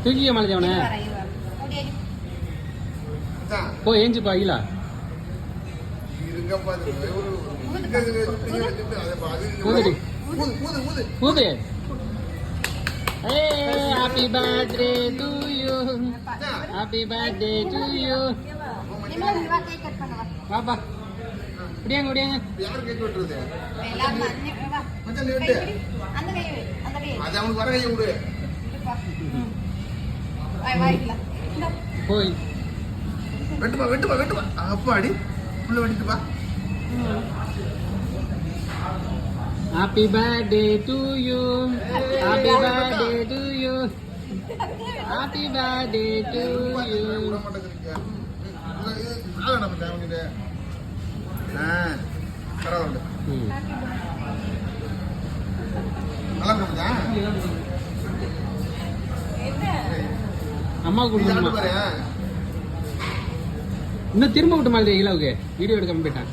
தூக்கிய மாலை அவனை போ ஏஞ்சுப்பா இல்லா ஊதுடி ஊது happy birthday to you happy birthday to you வாப்பா குடியாங்க குடியாங்க யார் கேக் வெட்டுறது மச்சான் நீ வெட்டு அந்த கை அது அவனுக்கு வர கையை விடு போய் வெட்டுப்பா வெட்டுப்பா வெட்டுப்பா அப்பாடி உள்ள வெட்டிட்டுப்பா happy birthday to you happy birthday to you happy birthday to you விட மாட்டேங்கிறீங்க நம்ம தேவங்கிட்ட பரவாயில்ல நல்லா இருக்கா அம்மா கொடுக்கணுமா இன்னும் திரும்ப விட்டு மாதிரி இலாவுக்கு வீடியோ எடுக்காம போயிட்டான்